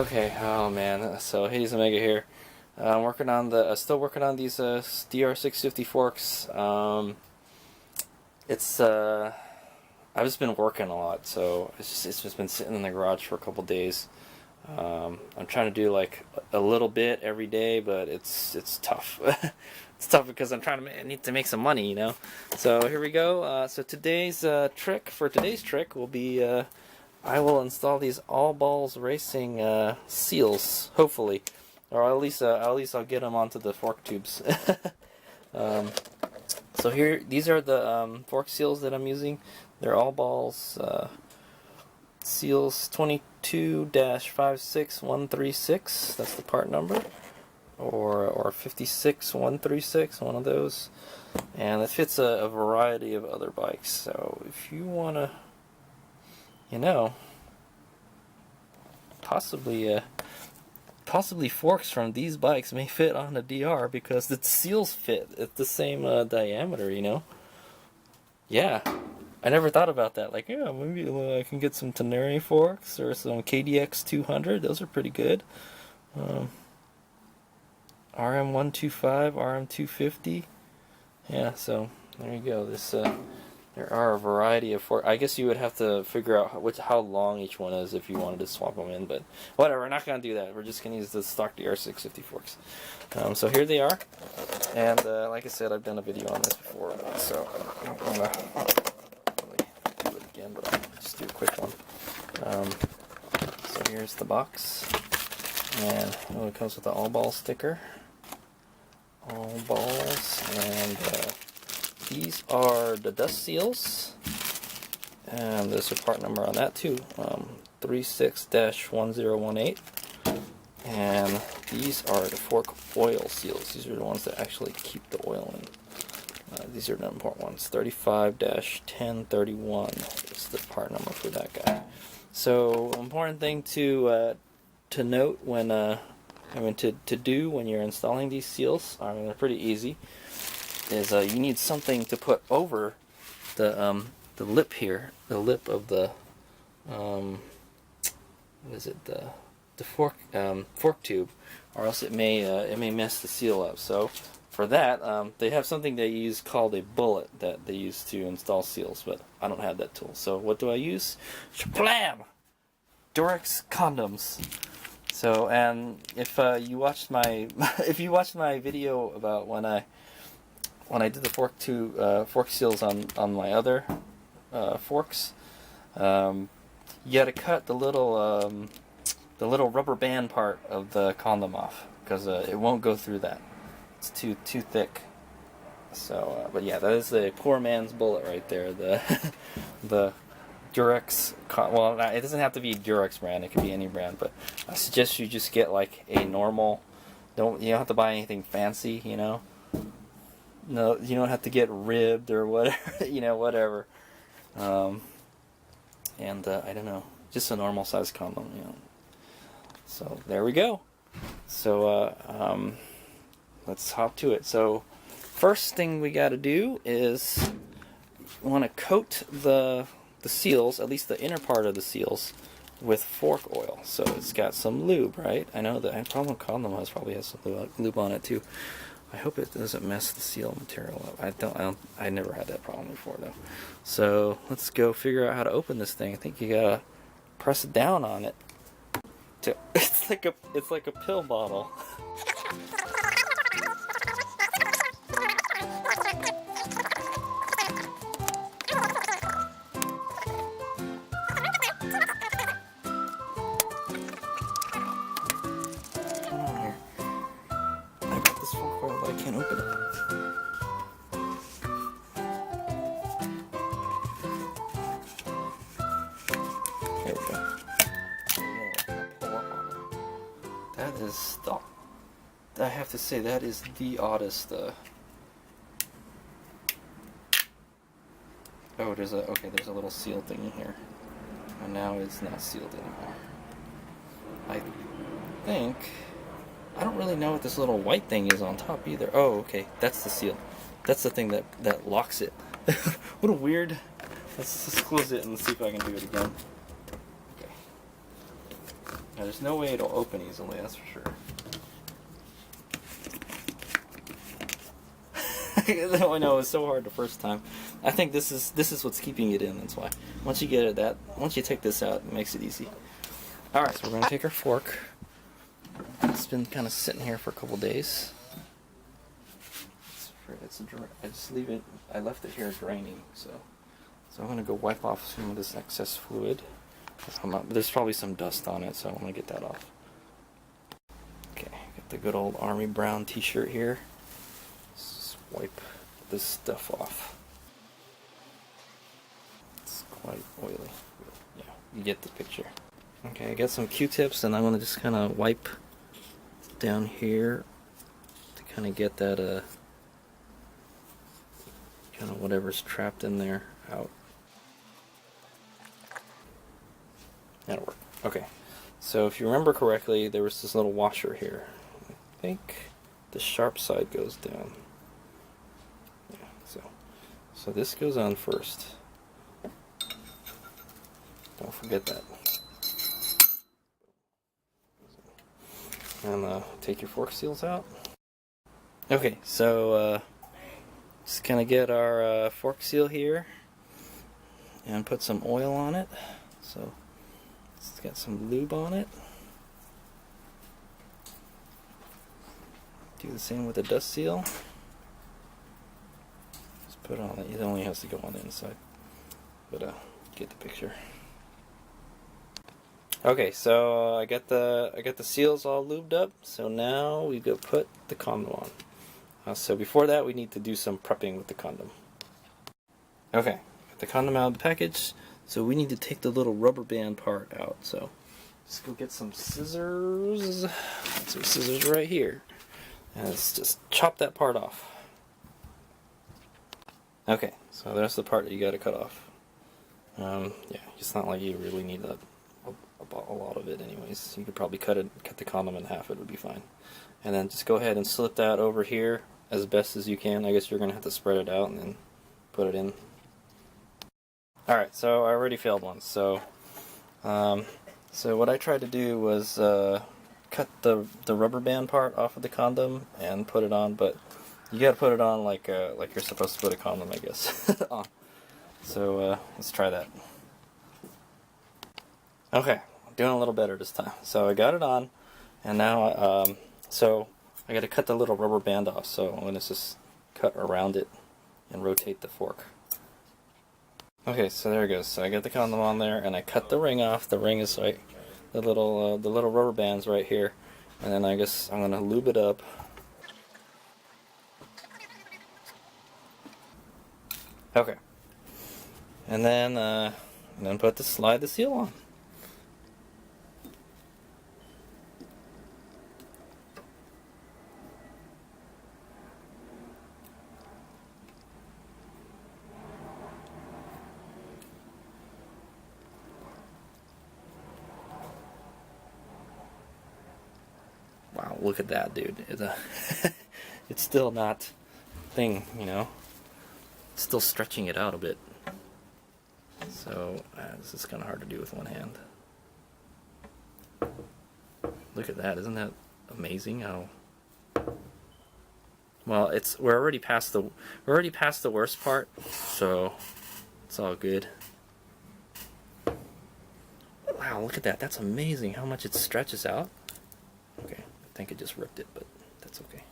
Okay, oh man, so HadesOmega here. I'm working on the, still working on these DR650 forks. I've just been working a lot, so it's just been sitting in the garage for a couple days. I'm trying to do like a little bit every day, but it's tough. It's tough because I need to make some money, you know. So here we go. So today's trick will be I will install these All Balls Racing seals, hopefully, or at least I'll get them onto the fork tubes. So here, these are the fork seals that I'm using. They're All Balls seals 22-56136. That's the part number, or 56136, one of those. And it fits a variety of other bikes. So if you wanna, you know, possibly forks from these bikes may fit on a DR because the seals fit at the same diameter, you know. Yeah, I never thought about that. Like, yeah, maybe I can get some Tenere forks or some KDX 200. Those are pretty good. RM125, RM250. Yeah, so there you go. There are a variety of forks. I guess you would have to figure out how long each one is if you wanted to swap them in, but whatever, we're not going to do that. We're just going to use the stock DR650 forks. So here they are, and like I said, I've done a video on this before, so I don't want to really do it again, but I'll just do a quick one. So here's the box, and it comes with the All Ball sticker. All Balls, and these are the dust seals, and there's a part number on that too, 36-1018. And these are the fork oil seals. These are the ones that actually keep the oil in. These are the important ones. 35-1031 is the part number for that guy. So important thing to note when to do when you're installing these seals, I mean, they're pretty easy, is you need something to put over the lip here, the lip of the what is it, the fork tube, or else it may mess the seal up. So for that, they have something they use called a bullet that they use to install seals, but I don't have that tool. So what do I use? Shablam! Durex condoms. So, and if you watched my video about when I did the fork seals on my other forks, you got to cut the little rubber band part of the condom off because it won't go through that. It's too thick. So, but yeah, that is the poor man's bullet right there. The Durex, well, it doesn't have to be Durex brand, it could be any brand, but I suggest you just get like a normal, you don't have to buy anything fancy, you know. No, you don't have to get ribbed or whatever, you know, whatever. I don't know, just a normal size condom, you know. So there we go. So let's hop to it. So first thing we got to do is we want to coat the seals, at least the inner part of the seals, with fork oil. So it's got some lube, right? I know that problem condom probably has some lube on it too. I hope it doesn't mess the seal material up. I never had that problem before though. So let's go figure out how to open this thing. I think you gotta press down on it. It's like a pill bottle. I can't open it. There we go. Pull up on it. That is I have to say, that is the oddest. Oh, there's a little seal thing in here, and now it's not sealed anymore. I think. I don't really know what this little white thing is on top either. Oh, okay, that's the seal. That's the thing that locks it. What a weird. Let's close it and see if I can do it again. Okay. Now, there's no way it'll open easily, that's for sure. I know, it's so hard the first time. I think this is what's keeping it in, that's why. Once you get it once you take this out, it makes it easy. Alright, so we're gonna take our fork. It's been kind of sitting here for a couple days. I just leave it, I left it here draining, so I'm gonna go wipe off some of this excess fluid. There's probably some dust on it, so I want to get that off. Okay, got the good old army brown t-shirt here. Let's wipe this stuff off. It's quite oily. Yeah, you get the picture. Okay, I got some Q-tips, and I'm going to just kind of wipe down here to kind of get that, kind of whatever's trapped in there out. That'll work. Okay, so if you remember correctly, there was this little washer here. I think the sharp side goes down. Yeah, so this goes on first. Don't forget that. And take your fork seals out. Okay, so just kind of get our fork seal here and put some oil on it. So it's got some lube on it. Do the same with the dust seal. Just put it on it. It only has to go on the inside, but get the picture. Okay, so I got the seals all lubed up. So now we go put the condom on. So before that, we need to do some prepping with the condom. Okay, got the condom out of the package. So we need to take the little rubber band part out. So let's go get some scissors. Some scissors right here. And let's just chop that part off. Okay, so that's the part that you got to cut off. Yeah, it's not like you really need a lot of it anyways. You could probably cut the condom in half, it would be fine. And then just go ahead and slip that over here as best as you can. I guess you're going to have to spread it out and then put it in. Alright, so I already failed once. So what I tried to do was cut the rubber band part off of the condom and put it on, but you gotta put it on like you're supposed to put a condom, I guess. On. So let's try that. Okay, doing a little better this time. So I got it on, and now so I got to cut the little rubber band off. So I'm gonna just cut around it and rotate the fork. Okay, so there it goes. So I got the condom on there, and I cut the ring off. The ring is right, the little rubber band's right here, and then I guess I'm gonna lube it up. Okay, and then slide the seal on. Wow, look at that, dude. It's still not thing, you know. It's still stretching it out a bit. So this is kind of hard to do with one hand. Look at that! Isn't that amazing? How well we're already past the worst part, so it's all good. Wow, look at that! That's amazing how much it stretches out. Okay. I think it just ripped it, but that's okay.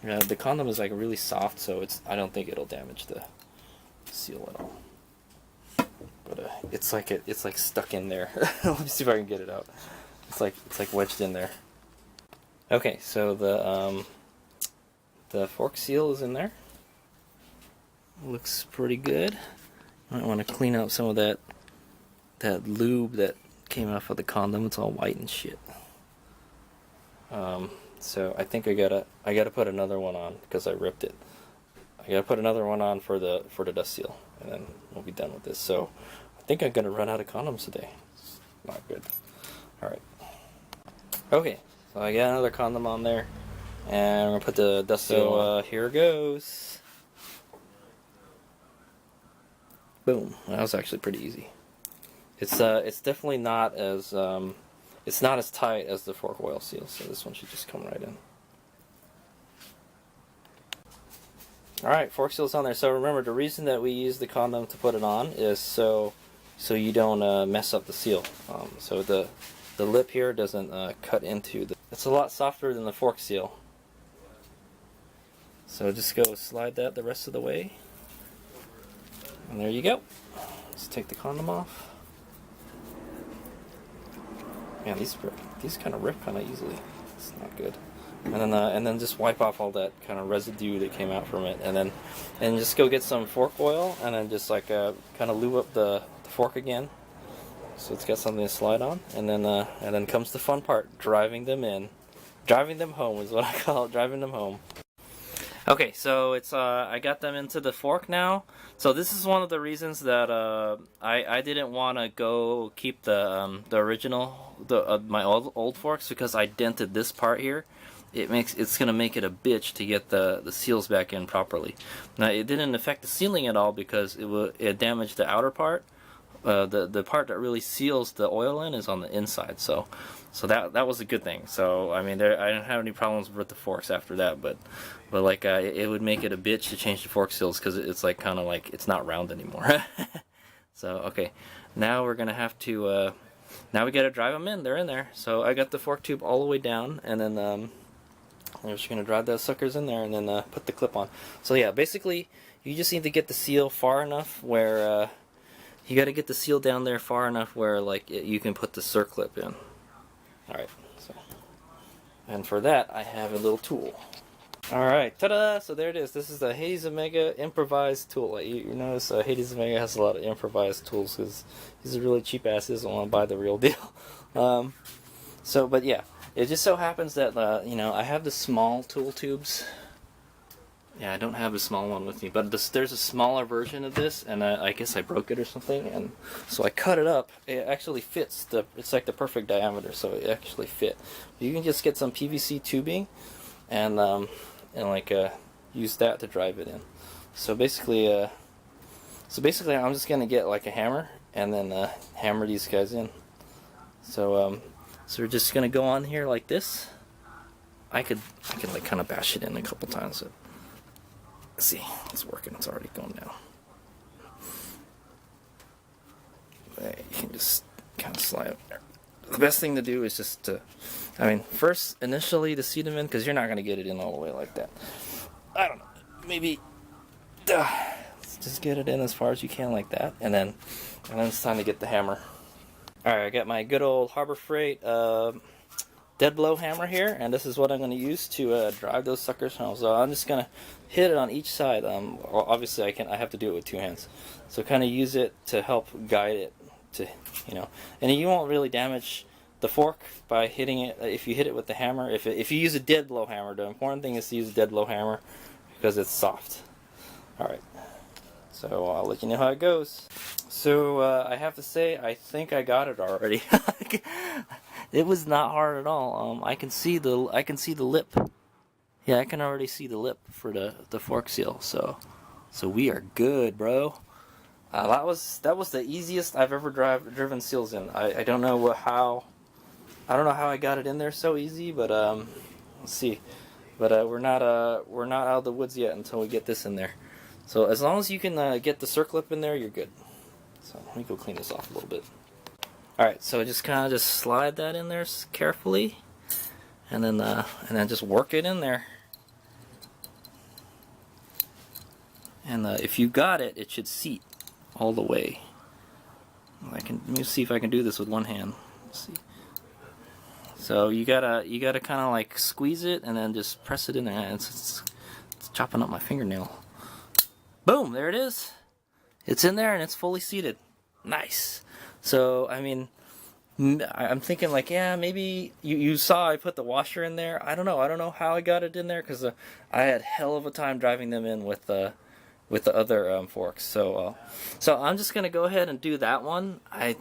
Yeah, the condom is like really soft, so I don't think it'll damage the seal at all. But it's like stuck in there. Let me see if I can get it out. It's like wedged in there. Okay, so the fork seal is in there. Looks pretty good. Might want to clean out some of that lube that came off of the condom. It's all white and shit. So I think I gotta put another one on because I ripped it. I gotta put another one on for the dust seal, and then we'll be done with this. So I think I'm gonna run out of condoms today. It's not good. All right. Okay, so I got another condom on there, and I'm gonna put the dust seal. So here goes. Boom. That was actually pretty easy. it's definitely not as it's not as tight as the fork oil seal, so this one should just come right in. Alright, fork seal's on there. So remember, the reason that we use the condom to put it on is so you don't mess up the seal. So the lip here doesn't cut into the... It's a lot softer than the fork seal. So just go slide that the rest of the way. And there you go. Let's take the condom off. Man, these kind of rip kind of easily. It's not good. And then just wipe off all that kind of residue that came out from it, and just go get some fork oil, and then just like kind of lube up the fork again, so it's got something to slide on, and then comes the fun part: driving them home is what I call it, driving them home. Okay, so it's I got them into the fork now. So this is one of the reasons that I didn't want to go keep the original my old forks, because I dented this part here. It's gonna make it a bitch to get the seals back in properly. Now it didn't affect the sealing at all because it damaged the outer part. The part that really seals the oil in is on the inside. So that was a good thing. So I mean, I didn't have any problems with the forks after that. But like it would make it a bitch to change the fork seals because it's like kind of like it's not round anymore. So okay, now we're gonna have to now we gotta drive them in. They're in there. So I got the fork tube all the way down, and then I'm just gonna drive those suckers in there and then put the clip on. So yeah, basically you just need to get the seal far enough where you got to get the seal down there far enough where like you can put the circlip in. All right. So, and for that I have a little tool. All right, ta-da! So there it is. This is the HadesOmega improvised tool. You notice HadesOmega has a lot of improvised tools because he's a really cheap ass. He doesn't want to buy the real deal. But yeah. It just so happens that, you know, I have the small tool tubes. Yeah, I don't have a small one with me, but there's a smaller version of this, and I guess I broke it or something, and so I cut it up. It actually fits. It's like the perfect diameter, so it actually fit. You can just get some PVC tubing, and use that to drive it in. So basically, I'm just gonna get like a hammer, and then hammer these guys in. So we're just gonna go on here like this. I could like kind of bash it in a couple times. But let's see, it's working. It's already going down. You can just kind of slide up there. The best thing to do is just to, first initially to seat them in, because you're not gonna get it in all the way like that. I don't know, maybe just get it in as far as you can like that, and then it's time to get the hammer. Alright, I got my good old Harbor Freight dead blow hammer here, and this is what I'm going to use to drive those suckers home. So I'm just going to hit it on each side. Obviously I have to do it with two hands. So kind of use it to help guide it to, and you won't really damage the fork by hitting it if you hit it with the hammer. If you use a dead blow hammer, the important thing is to use a dead blow hammer because it's soft. Alright. So I'll let you know how it goes. So I have to say, I think I got it already. It was not hard at all. I can see the lip. Yeah, I can already see the lip for the fork seal. So we are good, bro. That was the easiest I've ever driven seals in. I don't know how I got it in there so easy, but let's see. But we're not out of the woods yet until we get this in there. So as long as you can get the circlip in there, you're good. So let me go clean this off a little bit. Alright, so just kind of slide that in there carefully, and then just work it in there. And if you got it, it should seat all the way. Let me see if I can do this with one hand. Let's see. So you gotta kind of like squeeze it and then just press it in there. It's chopping up my fingernail. Boom! There it is. It's in there and it's fully seated. Nice. So I'm thinking like, yeah, maybe you saw I put the washer in there. I don't know how I got it in there because I had hell of a time driving them in with the other forks. So I'm just gonna go ahead and do that one. I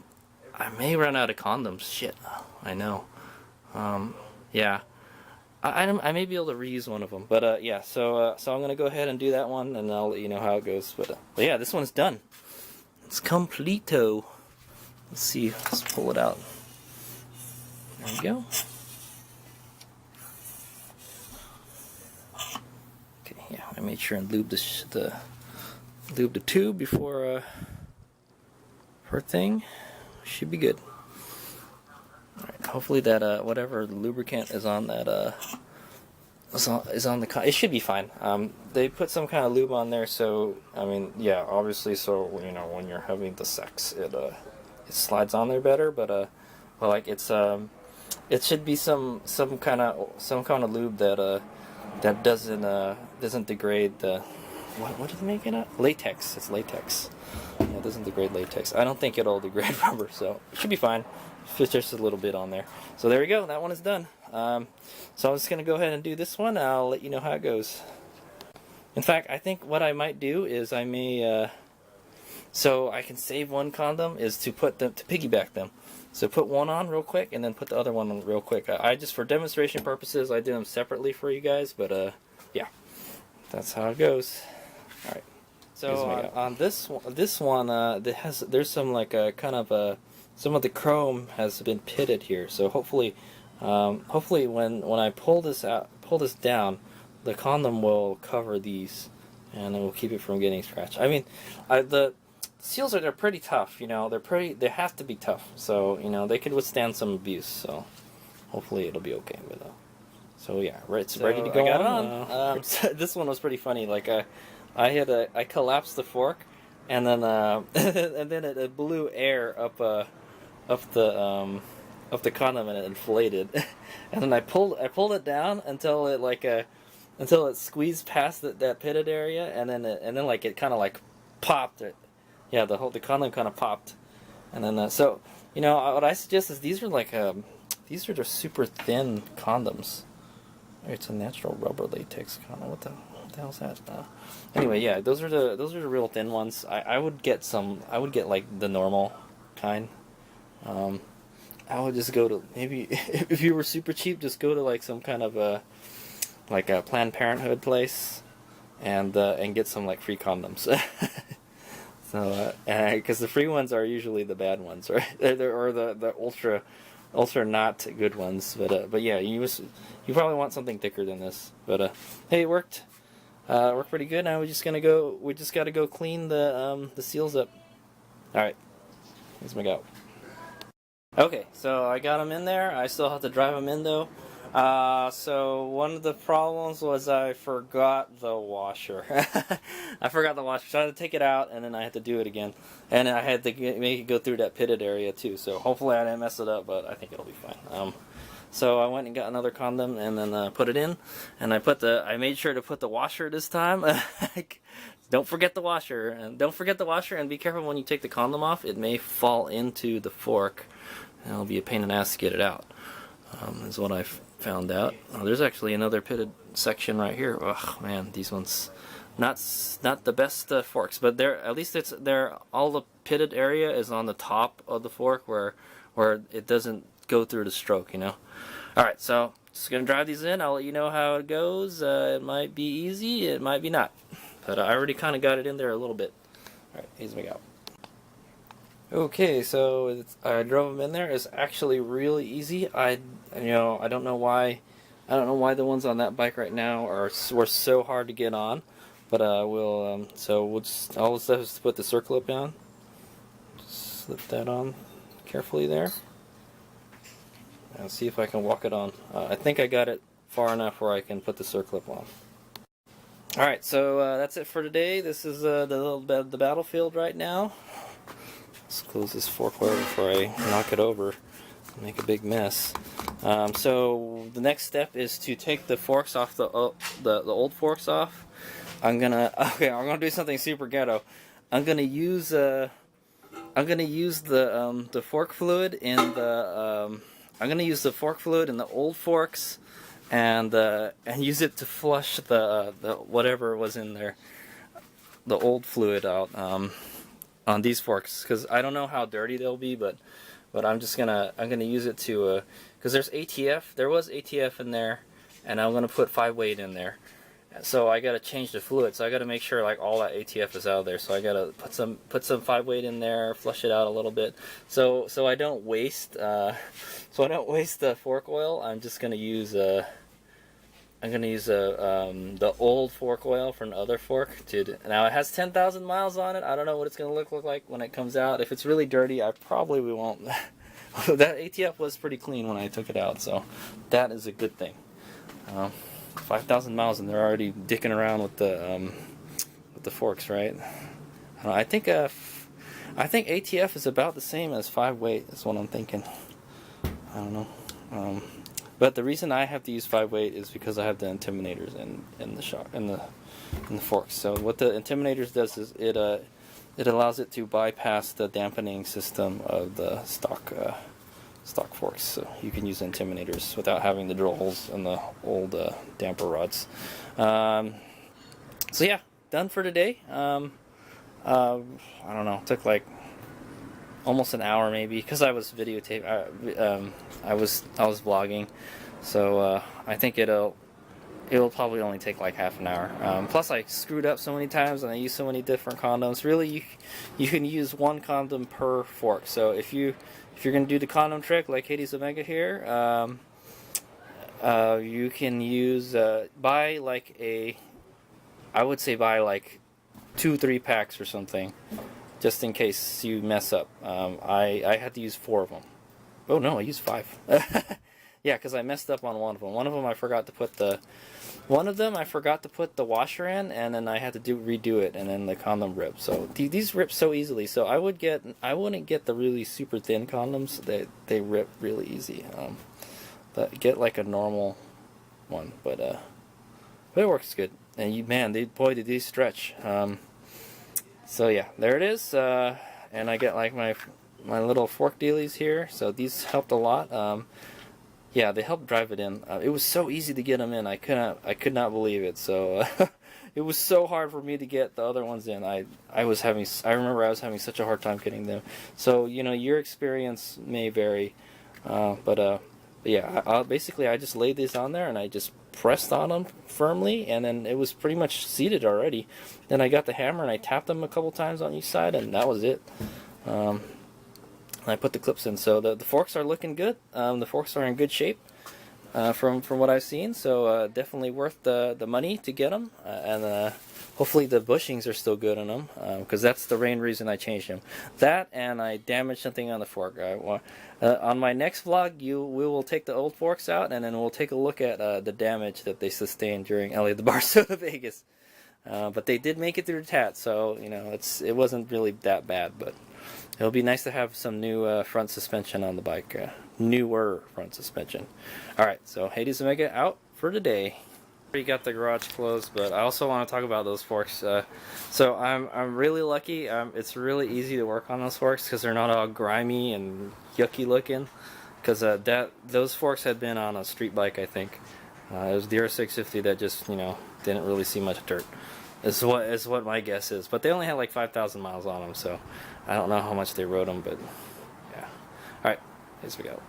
may run out of condoms. Shit, I know. Yeah. I may be able to reuse one of them, but yeah. So I'm gonna go ahead and do that one, and I'll let you know how it goes. But yeah, this one's done. It's completo. Let's see. Let's pull it out. There we go. Okay, yeah, I made sure and lube the tube before her thing. Should be good. All right, hopefully that whatever lubricant is on that is on the it should be fine. They put some kind of lube on there, so I mean, yeah, obviously, so you know when you're having the sex, it slides on there better. But well, like it should be some kind of lube that doesn't degrade the what is it making it? Latex. It's latex. Yeah, it doesn't degrade latex. I don't think it'll degrade rubber, so it should be fine. It's just a little bit on there. So there we go. That one is done. So I'm just gonna go ahead and do this one. I'll let you know how it goes. In fact, I think what I might do is I may so I can save one condom is to put them to piggyback them. So put one on real quick and then put the other one on real quick. I just for demonstration purposes I did them separately for you guys, but yeah, that's how it goes. All right. So on this one, there's some like kind of some of the chrome has been pitted here. So hopefully when I pull this down, the condom will cover these, and it will keep it from getting scratched. I mean, the seals they're pretty tough. You know, they have to be tough. So you know they could withstand some abuse. So hopefully it'll be okay with it. So yeah, right, it's ready to go. I got it on. This one was pretty funny. Like I collapsed the fork, and then and then it blew air up the condom and it inflated, and then I pulled it down until it squeezed past that pitted area, and then like it kind of like popped it. Yeah, the condom kind of popped, and then so you know what I suggest is these are just super thin condoms. It's a natural rubber latex condom. What the hell's that? Anyway, yeah, those are the real thin ones. I would get like the normal kind. I would just go to maybe if you were super cheap, just go to like some kind of a Planned Parenthood place, and get some like free condoms. So because the free ones are usually the bad ones, right? Or the ultra not good ones. But yeah, you probably want something thicker than this. But hey, it worked. Worked pretty good. Now we just got to go clean the seals up. All right, here's my go. Okay, so I got them in there. I still have to drive them in though. So one of the problems was I forgot the washer. I forgot the washer, so I had to take it out, and then I had to do it again. And I had to make it go through that pitted area too. So hopefully I didn't mess it up, but I think it'll be fine. So I went and got another condom and then put it in, and I made sure to put the washer this time. Don't forget the washer, and be careful when you take the condom off. It may fall into the fork, and it'll be a pain in the ass to get it out. Is what I found out. Oh, there's actually another pitted section right here. Oh man, these ones not the best forks, but at least all the pitted area is on the top of the fork where it doesn't go through the stroke, you know. All right, so just gonna drive these in. I'll let you know how it goes. It might be easy, it might be not, but I already kind of got it in there a little bit. All right, here's my go. Okay, so I drove them in there. It's actually really easy. I don't know why the ones on that bike right now were so hard to get on, but all the stuff is to put the circlip on. Just slip that on carefully there. I'll see if I can walk it on. I think I got it far enough where I can put the circlip on. All right, so that's it for today. This is the battlefield right now. Let's close this forklift before I knock it over and make a big mess. So the next step is to take the forks off the old forks off. I'm gonna do something super ghetto. I'm gonna use the fork fluid in the old forks, and use it to flush the whatever was in there, the old fluid out on these forks, because I don't know how dirty they'll be, but I'm gonna use it to because there was ATF in there, and I'm gonna put 5-weight in there, So I gotta change the fluid. So I gotta make sure like all that ATF is out of there. So I gotta put some 5-weight in there, flush it out a little bit. So I don't waste the fork oil. I'm just gonna use the old fork oil from the other fork. Now it has 10,000 miles on it. I don't know what it's gonna look like when it comes out. If it's really dirty, I probably won't. That ATF was pretty clean when I took it out, so that is a good thing. 5,000 miles and they're already dicking around with the forks, right? I think ATF is about the same as 5-weight. Is what I'm thinking. I don't know. But the reason I have to use 5-weight is because I have the intimidators in the forks. So what the intimidators does is it allows it to bypass the dampening system of the stock forks. So you can use intimidators without having to drill holes in the old damper rods. So yeah, done for today. I don't know. It took like almost an hour maybe because I was videotaping. I was vlogging, so I think it'll probably only take like half an hour. Plus I screwed up so many times and I used so many different condoms. Really, you can use one condom per fork. So if you're gonna do the condom trick like HadesOmega here, you can use buy like I would say buy like 2-3 packs or something, just in case you mess up. I had to use 4 of them. Oh no, I used 5. Yeah, because I messed up on one of them. One of them I forgot to put the washer in, and then I had to redo it, and then the condom ripped. So these rip so easily. So I wouldn't get the really super thin condoms. They rip really easy. But get like a normal one. But it works good. And did these stretch. So yeah, there it is. And I get like my little fork dealies here. So these helped a lot. Yeah, they helped drive it in. It was so easy to get them in. I could not believe it. So it was so hard for me to get the other ones in. I remember I was having such a hard time getting them. So your experience may vary, but yeah. Basically, I just laid these on there and I just pressed on them firmly, and then it was pretty much seated already. Then I got the hammer and I tapped them a couple times on each side, and that was it. I put the clips in, so the forks are looking good. The forks are in good shape from what I've seen, so definitely worth the money to get them, and hopefully the bushings are still good on them, because that's the main reason I changed them. That, and I damaged something on the fork. On my next vlog, we will take the old forks out, and then we'll take a look at the damage that they sustained during LA the Barstow Vegas. But they did make it through the tat, so it wasn't really that bad, but it'll be nice to have some new front suspension on the bike, newer front suspension. Alright, so HadesOmega out for today. Already got the garage closed, but I also want to talk about those forks. So I'm really lucky. It's really easy to work on those forks because they're not all grimy and yucky looking. Because those forks had been on a street bike, I think. It was DR650 that just didn't really see much dirt. Is what my guess is. But they only had like 5,000 miles on them, so I don't know how much they rode them, but yeah. Alright, here's we go.